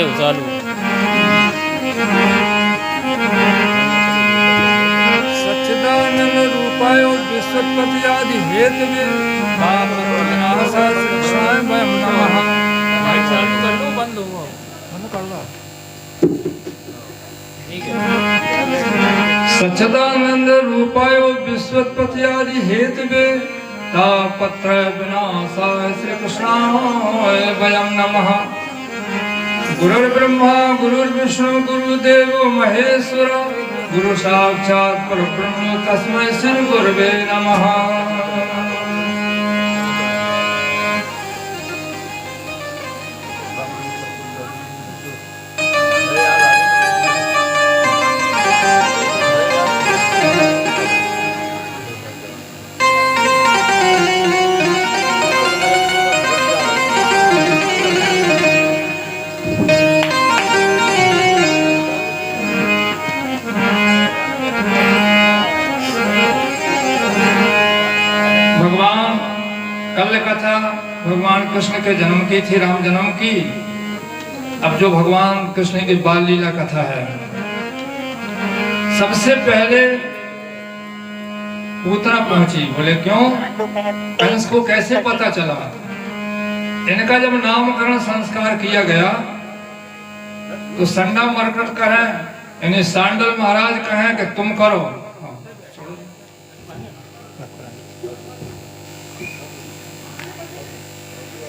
दे चालू। सच्चिदानंद रूपाय विश्वपति आदि हेतवे विनाशाय कृष्णाय वयं नमः। भाई चालू कर लो, बंद होगा। बंद कर लो। ठीक है। सच्चिदानंद रूपाय विश्वपति आदि हेतवे तापत्र विनाशाय श्री कृष्णाय वयं नमः। गुरुर्ब्रह्मा गुरुर्विष्णु गुरुदेवो महेश्वर गुरु साक्षात् परब्रह्म तस्मै श्री गुरवे नमः। कल कथा भगवान कृष्ण के जन्म की थी, राम जन्म की। अब जो भगवान कृष्ण की बाल लीला कथा है, सबसे पहले पूतना पहुंची। बोले क्यों? कंस को कैसे पता चला? इनका जब नामकरण संस्कार किया गया तो संडा मरकट कहे, यानी सांडल महाराज कहे कि तुम करो।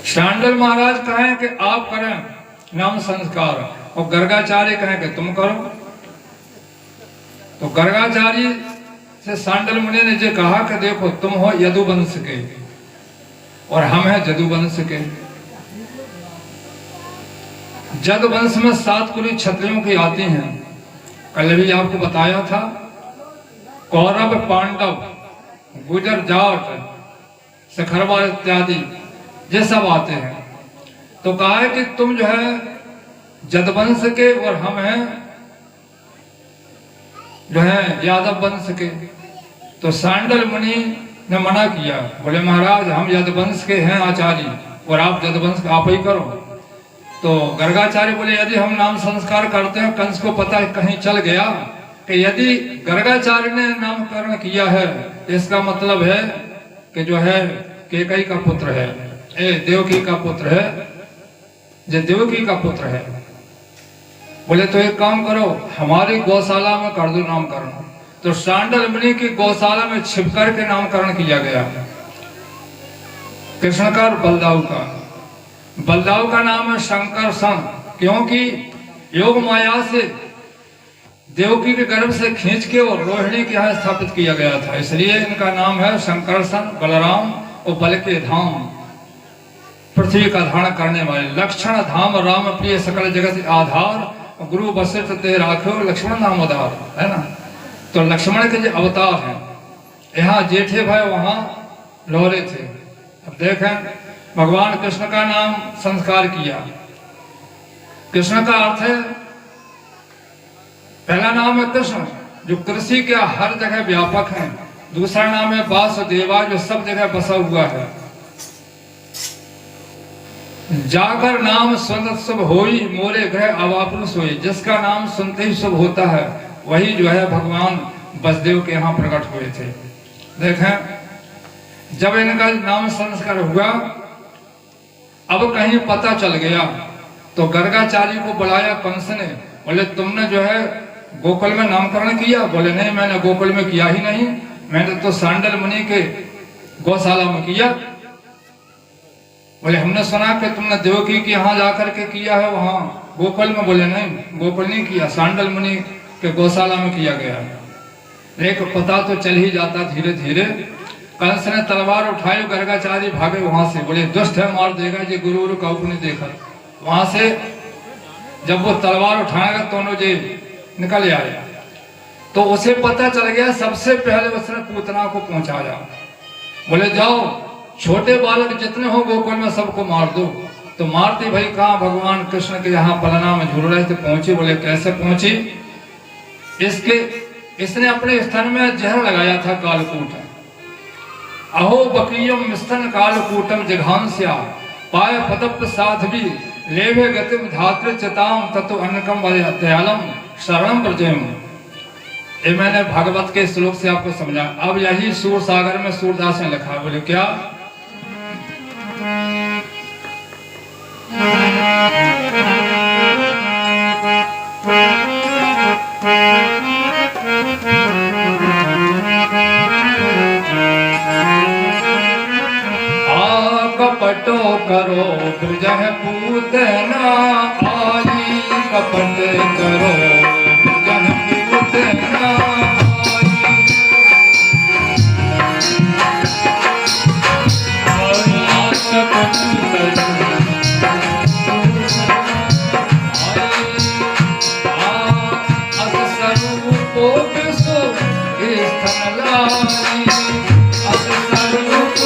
सांडल महाराज कहें कि आप करें नाम संस्कार, और गर्गाचार्य कहें कि तुम करो। तो गर्गाचार्य से सांडल मुनि ने जो कहा कि देखो तुम हो यदुवंश के और हम हैं जदुवंश के। जदुवंश में 7 कुली क्षत्रियों की आती हैं। कल भी आपको बताया था, कौरव पांडव गुजर जाट सखरवा इत्यादि ये सब आते हैं। तो कहा है कि तुम जो है जदवंश के और हम हैं जो है यादव वंश के। तो सांडल मुनि ने मना किया, बोले महाराज हम यदुवंश के हैं आचार्य, और आप जदवंश आप ही करो। तो गर्गाचार्य बोले यदि हम नाम संस्कार करते हैं, कंस को पता कहीं चल गया कि यदि गर्गाचार्य ने नामकरण किया है, इसका मतलब है कि जो है केकई का पुत्र है, देवकी का पुत्र है, जो देवकी का पुत्र है। बोले तो एक काम करो, हमारी गौशाला में कर दो नामकरण। तो सांडल मुनि की गौशाला में छिपकर के नामकरण किया गया। कृष्ण का और बलदाऊ का। बलदाऊ का नाम है शंकरसन, क्योंकि योग माया से देवकी के गर्भ से खींच के और रोहिणी के यहाँ स्थापित किया गया था, इसलिए इनका नाम है शंकरसन। बलराम और बल के धाम, पृथ्वी का धारण करने वाले। लक्षण धाम राम प्रिय सकल जगत आधार, गुरु वशिष्ठ ते राखो लक्ष्मण नाम उदार, है ना। तो लक्ष्मण के जो अवतार हैं, यहाँ जेठे भाई वहां लोहरे थे। अब देखें भगवान कृष्ण का नाम संस्कार किया। कृष्ण का अर्थ है, पहला नाम है कृष्ण जो कृषि के हर जगह व्यापक है। दूसरा नाम है वासुदेवा जो सब जगह बसा हुआ है। जागर नाम सुनत शुभ होई, मोरे ग्रह अवापुर सोई। जिसका नाम सुनते ही शुभ होता है, वही जो है भगवान वसुदेव के यहाँ प्रकट हुए थे। देखें जब इनका नाम संस्कार हुआ, अब कहीं पता चल गया तो गर्गाचार्य को बुलाया कंस ने। बोले तुमने जो है गोकुल में नामकरण किया? बोले नहीं, मैंने गोकुल में किया ही नहीं, मैंने तो सांडल मुनि के गौशाला में किया। बोले हमने सुना कि तुमने देवकी के यहाँ जाकर के किया है वहां गोकुल में। बोले नहीं, गोकुल नहीं किया, सांडल मुनि के गौशाला में किया गया। एक पता तो चल ही जाता धीरे धीरे। कंस ने तलवार उठाई, गर्गाचार्य भागे वहां से। बोले दुष्ट है, मार देगा, ये गुरु का उपने देखा। वहां से जब वो तलवार उठाएगा दोनों जे निकल आए, तो उसे पता चल गया। सबसे पहले उसने पूतना को पहुंचाया। बोले जाओ छोटे बालक जितने हो गोकुल में सबको मार दो। तो मारती भाई कहा भगवान कृष्ण के यहाँ पलना में झूल रहे थे, पहुंची। बोले कैसे पहुंची? इसने अपने स्तन में जहर लगाया था कालकूट। अहो बकीयम स्तन कालकूटम जिघांस्या पाय पदप साध्वी लेभे गतिम धात्र चिताम तत्व अन्नकम दयालम शरणम प्रजयम। ये मैंने भागवत के श्लोक से आपको समझा। अब यही सूर सागर में सूरदास ने लिखा, बोले क्या? कपटो करो ब्रजह पूतना आई, कपट करो ब्रजह पूतना आई, कपट अस स्वरूपो विसो स्थन लाई, अस स्वरूप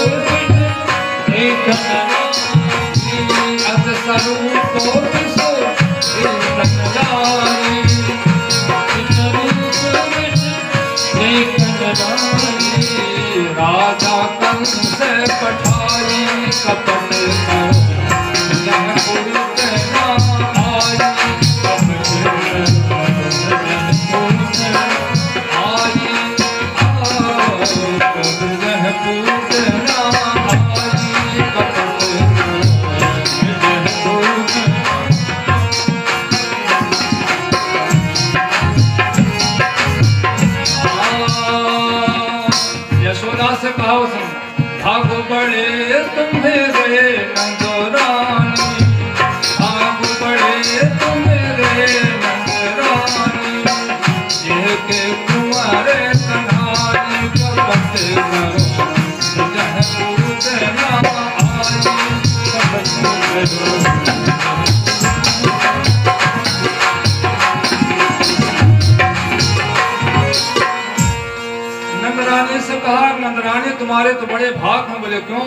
अस स्वरूपो विसो स्थन लाई, राजा कंस पठाई कपट करो ब्रजह पूतना आई, कपट आई ब्रजह पूतना आई, कपट यशोदा से कहा उसने, भाग बड़े तुम्हें नंदरानी, भाग बड़े तुम्हें नंदरानी, ये के कुंवारे कन्हाई, कपट करो ब्रजह पूतना आई, कपट करो। नंदरानी से कहा, नंदरानी तुम्हारे तो बड़े भाग हैं। बोले क्यों?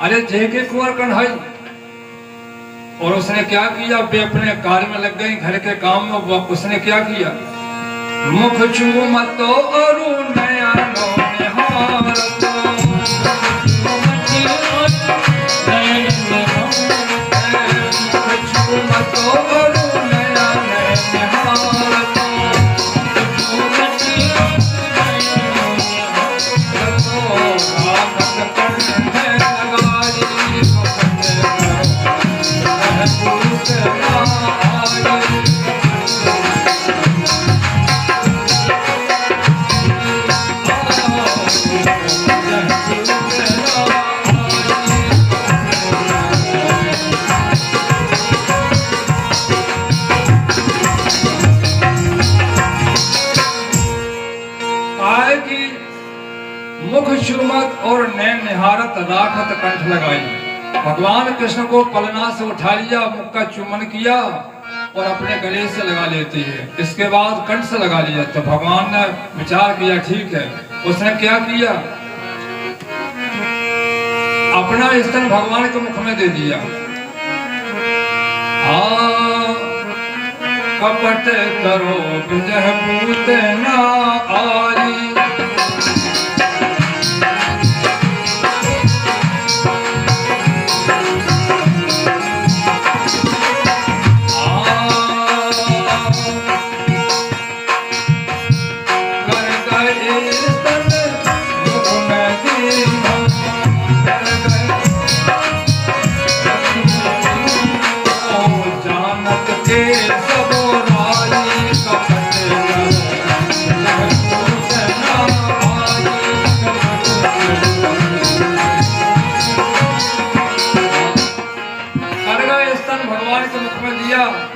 अरे जे के कुंवर कन्हई। और उसने क्या किया? वे अपने कार्य में लग गई, घर के काम में। उसने क्या किया? मुख चूमतो अरु नयनो निहारतो, मुख चूमतो अरु नयनो निहारतो, मुख चूमत और नैन निहारत राखत कंठ लगाई। भगवान कृष्ण को पलना से उठा लिया, मुख का चुम्बन किया और अपने गले से लगा लेती है। इसके बाद कंठ से लगा लिया। तो भगवान ने विचार किया, ठीक है। उसने क्या किया? अपना स्तन भगवान के मुख में दे दिया। कपट करो ब्रजह पूतना आई,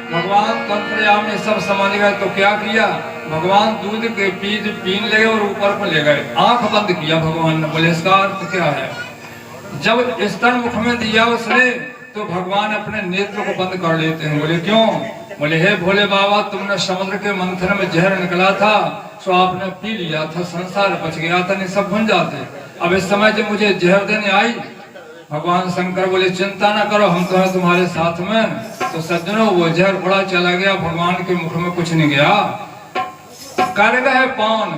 भगवान तंत्रयामी सब समझ गए। तो क्या किया? भगवान दूध के पीने लगे और ऊपर को ले गए। आंख बंद किया भगवान ने। बोले इसका अर्थ क्या है? जब स्तन मुख में दिया उसने तो भगवान अपने नेत्र को बंद कर लेते हैं। बोले क्यों? बोले हे भोले बाबा, तुमने समुद्र के मंथन में जहर निकला था, सो आपने पी लिया था, संसार बच गया था, नहीं सब भूल जाते। अब इस समय जब मुझे जहर देने आई, भगवान शंकर बोले चिंता ना करो, हम तो हैं तुम्हारे साथ में। तो सज्जनों, वो जहर बड़ा चला गया, भगवान के मुख में कुछ नहीं गया। कर गए पान,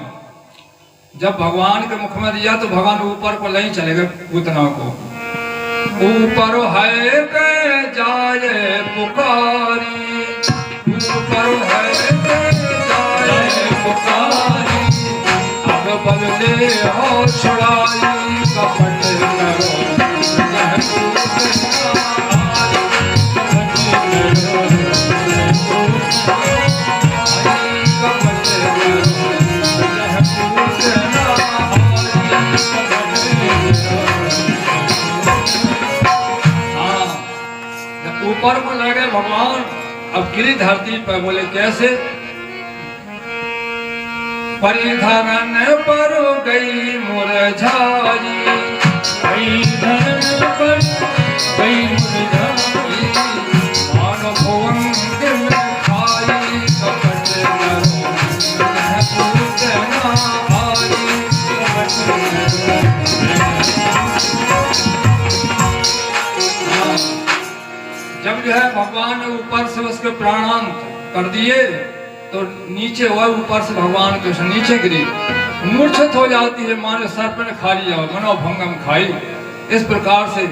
जब भगवान के मुख में दिया तो भगवान ऊपर को नहीं चले गए पूतना को। ऊपर है के जाए पुकारी, ऊपर है के जाए पुकारी, अब बदले हो छुड़ाई कपट करो ऊपर को लगे भगवान, अब गिरी धरती पर। बोले कैसे? परिधान पर गई मुरझाई, परिधान पर गई मुरझाई, मान भुवन में खाई कपट करो पूतना आई जब जो है भगवान ने ऊपर से उसके प्राणांत कर दिए तो नीचे हुआ, ऊपर से भगवान के नीचे गिरी, मूर्छित हो जाती है, माने सर्प ने खा लिया, मनोभंगम खाई। इस प्रकार से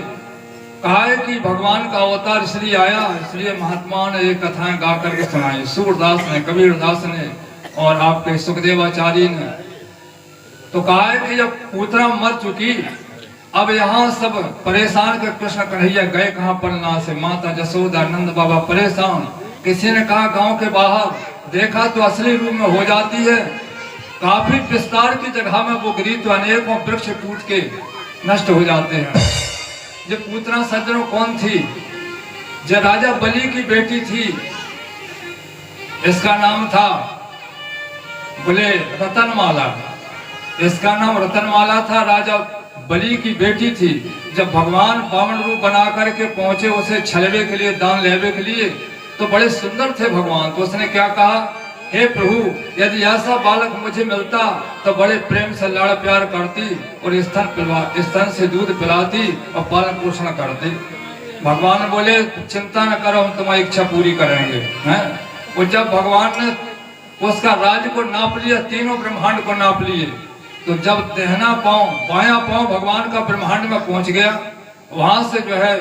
कहा है कि भगवान का अवतार इसलिए आया, इसलिए महात्मा ने ये कथाएं गा करके सुनाई, सूरदास ने, कबीरदास ने और आपके सुखदेवाचार्य ने। तो कहा है कि जब पूतना मर चुकी, अब यहाँ सब परेशान के कृष्ण कन्हैया गए कहाँ पलना से, माता जसोदा नंद बाबा परेशान। किसी ने कहा गांव के बाहर, देखा तो असली रूप में हो जाती है, काफी विस्तार की जगह में वो गिरी तो अनेकों वृक्ष टूट के नष्ट हो जाते हैं। जब पूतना सज्जनों कौन थी? जब राजा बलि की बेटी थी, इसका नाम था बोले रतनमाला, इसका नाम रतनमाला था, राजा बलि की बेटी थी। जब भगवान वामन रूप बना करके पहुंचे उसे छलवे के लिए, दान लेवे के लिए, तो बड़े सुंदर थे भगवान। तो उसने क्या कहा, हे प्रभु, यदि ऐसा बालक मुझे मिलता तो बड़े प्रेम से लाड़ प्यार करती और स्तन से दूध पिलाती और पालन पोषण करती। भगवान बोले चिंता न करो, हम तुम्हारी इच्छा पूरी करेंगे। हैं? और जब भगवान ने उसका राज्य को नाप लिया, तीनों ब्रह्मांड को नाप लिए, तो जब दहना पांव, बायां पांव भगवान का ब्रह्मांड में पहुंच गया, वहां से जो है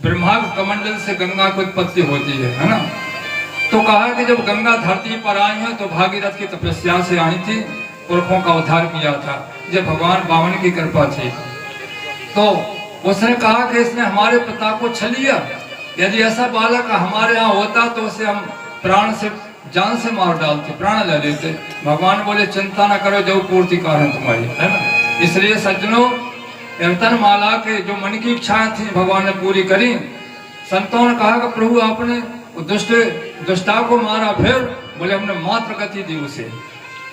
ब्रह्मा कमंडल से गंगा की उत्पत्ति होती है ना। तो कहा कि जब गंगा धरती पर आई है तो भागीरथ की तपस्या से आई थी, पुरखों का उद्धार किया था, जब भगवान वामन की कृपा थी। तो उसने कहा कि इसने हमारे पिता को छल लिया, यदि ऐसा बालक हमारे यहाँ होता तो उसे हम प्राण से, जान से मार डालते, प्राण ले लेते। भगवान बोले चिंता न करो, जो पूर्ति कारण तुम्हारी, है ना। इसलिए सज्जनों, रतनमाला के जो मन की इच्छाएं थी भगवान ने पूरी करी। संतों ने कहा कि प्रभु आपने दुष्टा को मारा, फिर बोले हमने मात्र गति दी उसे,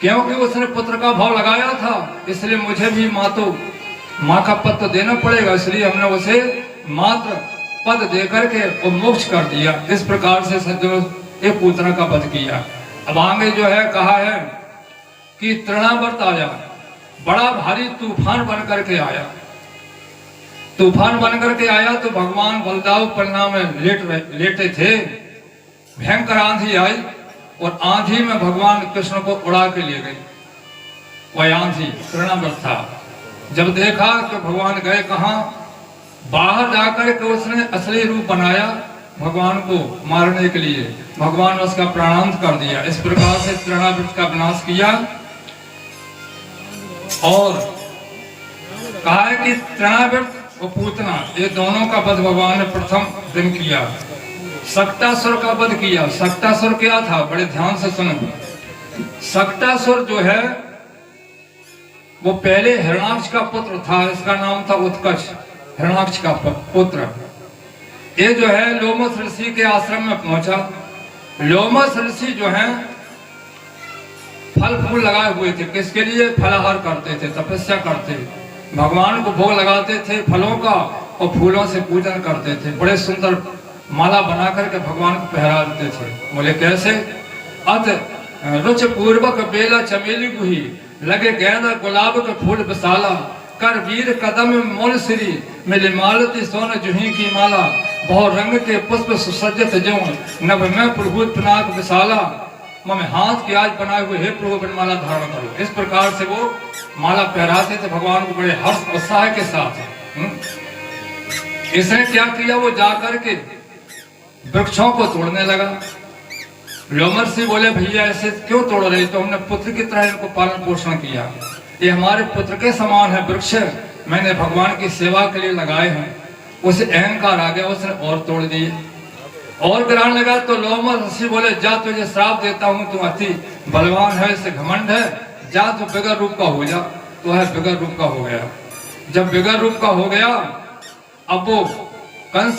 क्योंकि उसने पुत्र का भाव लगाया था, इसलिए मुझे भी माँ का पद तो देना पड़ेगा, इसलिए हमने उसे मात्र पद देकर के वो मोक्ष कर दिया। इस प्रकार से सज्जनों एक पूतना का वध किया। अब आगे जो है कहा है कि तृणावर्त आया, बड़ा भारी तूफान बन करके आया। तूफान बन करके आया तो भगवान बलदाव पलना में लेटे थे, भयंकर आंधी आई और आंधी में भगवान कृष्ण को उड़ा के ले गई। वह आंधी तृणावर्त था। जब देखा कि भगवान गए कहाँ, बाहर जाकर के उसने असली रूप बनाया भगवान को मारने के लिए, भगवान ने उसका प्राणांत कर दिया। इस प्रकार से तृणावर्त का विनाश किया। और कहा है कि तृणावर्त और पूतना, ये दोनों का वध भगवान ने प्रथम दिन किया। सक्टासुर का वध किया। सक्टासुर क्या था, बड़े ध्यान से सुनो। सक्टासुर जो है वो पहले हिरणाक्ष का पुत्र था, इसका नाम था उत्कच, हिरणाक्ष का पुत्र। ये जो है लोमस ऋषि के आश्रम में पहुंचा। लोमस ऋषि जो है फल फूल लगाए हुए थे, किसके लिए? फलाहार करते थे, तपस्या करते, भगवान को भोग लगाते थे फलों का और फूलों से पूजन करते थे। बड़े सुंदर माला बना करके भगवान को पहरा देते थे। बोले कैसे? अत रुच पूर्वक बेला चमेली गुही, लगे गेंदा गुलाब के फूल विशाला, कर वीर कदम मोल श्री, मिले मालती सोन जुही की माला, बहु रंग के पुष्प सुसज्जित जो, नभ में प्रभु पिनाक विशाला, मम हाथ की आज बनाए हुए हे प्रभु बनमाला धारण करो। इस प्रकार से वो माला पहराते थे भगवान को बड़े हर्ष उत्साह के साथ। इसने क्या किया, वो जाकर के वृक्षों को तोड़ने लगा। लोमर्षि बोले भैया ऐसे क्यों तोड़ रहे, तो हमने पुत्र की तरह इनको पालन पोषण किया, ये हमारे पुत्र के समान है वृक्ष, मैंने भगवान की सेवा के लिए लगाए हैं। उसे अहंकार आ गया, उसने और तोड़ दिए और गिराने लगा। तो लोमर्षि बोले जा तुझे श्राप देता हूं, तू अति बलवान है, इससे घमंड है, जा तू बिगर रूप का हो जा। तो है बिगर रूप का हो गया। जब बिगर रूप का हो गया, अब वो कंस